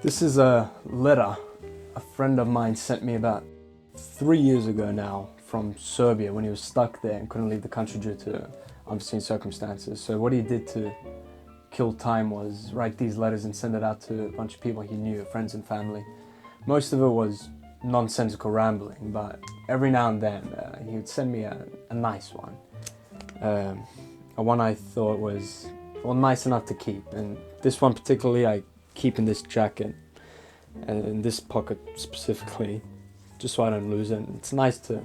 This is a letter a friend of mine sent me about 3 years ago now from Serbia when he was stuck there and couldn't leave the country due to unforeseen circumstances. So what he did to kill time was write these letters and send it out to a bunch of people he knew, friends and family. Most of it was nonsensical rambling, but every now and then he would send me a nice one. One I thought was, well, nice enough to keep. And this one particularly I keep in this jacket, and in this pocket specifically, just so I don't lose it. It's nice to,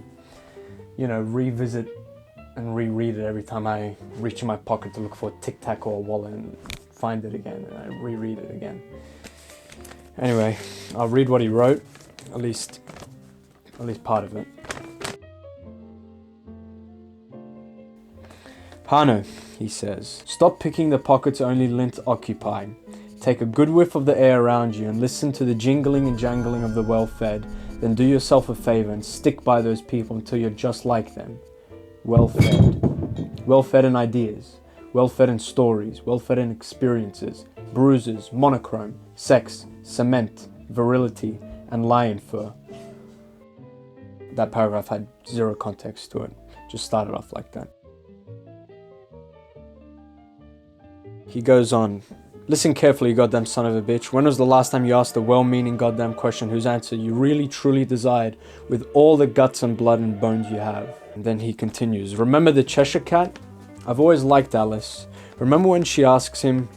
you know, revisit and reread it every time I reach in my pocket to look for a Tic Tac or a wallet and find it again, and I reread it again. Anyway, I'll read what he wrote, at least part of it. Hano, he says, stop picking the pockets only lint occupy. Take a good whiff of the air around you and listen to the jingling and jangling of the well-fed. Then do yourself a favor and stick by those people until you're just like them. Well-fed. Well-fed in ideas. Well-fed in stories. Well-fed in experiences. Bruises, monochrome, sex, cement, virility, and lion fur. That paragraph had zero context to it. Just started off like that. He goes on. Listen carefully, you goddamn son of a bitch. When was the last time you asked a well-meaning goddamn question whose answer you really truly desired with all the guts and blood and bones you have? And then he continues. Remember the Cheshire Cat? I've always liked Alice. Remember when she asks him,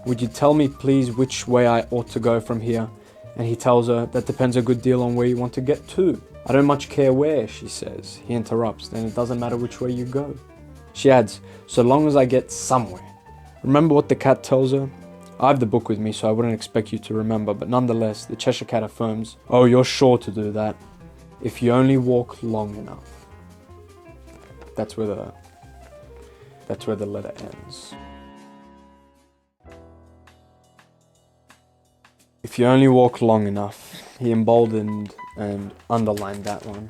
would you tell me please which way I ought to go from here? And he tells her, that depends a good deal on where you want to get to. I don't much care where, she says. He interrupts, then it doesn't matter which way you go. She adds, so long as I get somewhere. Remember what the cat tells her? I have the book with me, so I wouldn't expect you to remember, but nonetheless, the Cheshire Cat affirms, oh, you're sure to do that, if you only walk long enough. That's where the letter ends. If you only walk long enough. He emboldened and underlined that one.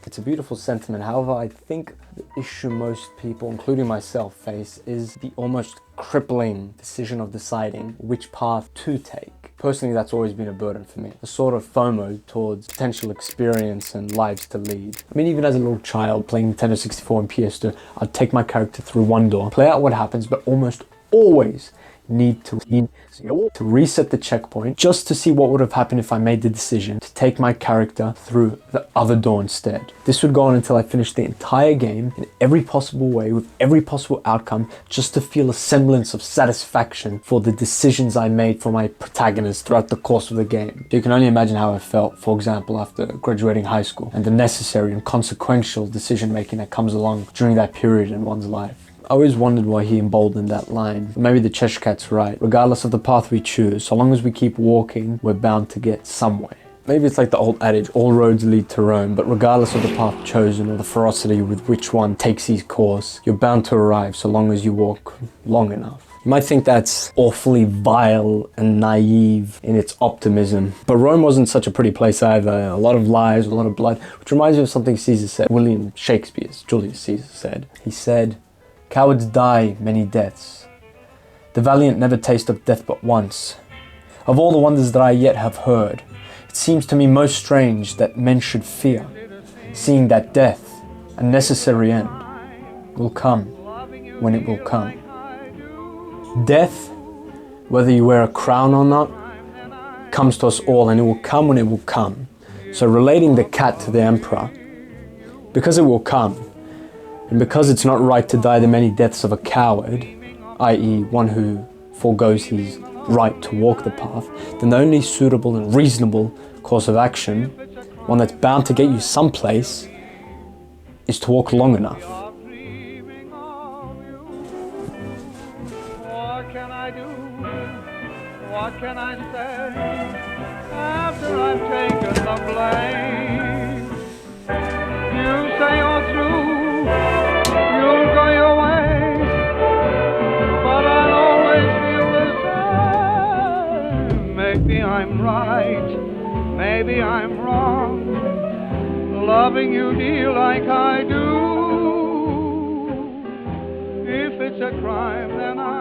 It's a beautiful sentiment. However, I think the issue most people, including myself, face is the almost crippling decision of deciding which path to take. Personally, that's always been a burden for me. A sort of FOMO towards potential experience and lives to lead. I mean, even as a little child playing Nintendo 64 and PS2, I'd take my character through one door, play out what happens, but almost always need to reset the checkpoint just to see what would have happened if I made the decision to take my character through the other door instead. This would go on until I finished the entire game in every possible way with every possible outcome, just to feel a semblance of satisfaction for the decisions I made for my protagonist throughout the course of the game. So you can only imagine how I felt, for example, after graduating high school and the necessary and consequential decision making that comes along during that period in one's life. I always wondered why he emboldened that line. Maybe the Cheshire Cat's right. Regardless of the path we choose, so long as we keep walking, we're bound to get somewhere. Maybe it's like the old adage, all roads lead to Rome, but regardless of the path chosen or the ferocity with which one takes his course, you're bound to arrive so long as you walk long enough. You might think that's awfully vile and naive in its optimism, but Rome wasn't such a pretty place either. A lot of lies, a lot of blood, which reminds me of something Caesar said. William Shakespeare's Julius Caesar said. He said, cowards die many deaths. The valiant never taste of death but once. Of all the wonders that I yet have heard, it seems to me most strange that men should fear, seeing that death, a necessary end, will come when it will come. Death, whether you wear a crown or not, comes to us all, and it will come when it will come. So relating the cat to the emperor, because it will come, and because it's not right to die the many deaths of a coward, i.e. one who forgoes his right to walk the path, then the only suitable and reasonable course of action, one that's bound to get you someplace, is to walk long enough. What can I do? What can I say after I've taken the blame? You say you're through. You'll go your way, but I'll always feel the same. Maybe I'm right, Maybe I'm wrong, loving you, dear, like I do. If it's a crime, then I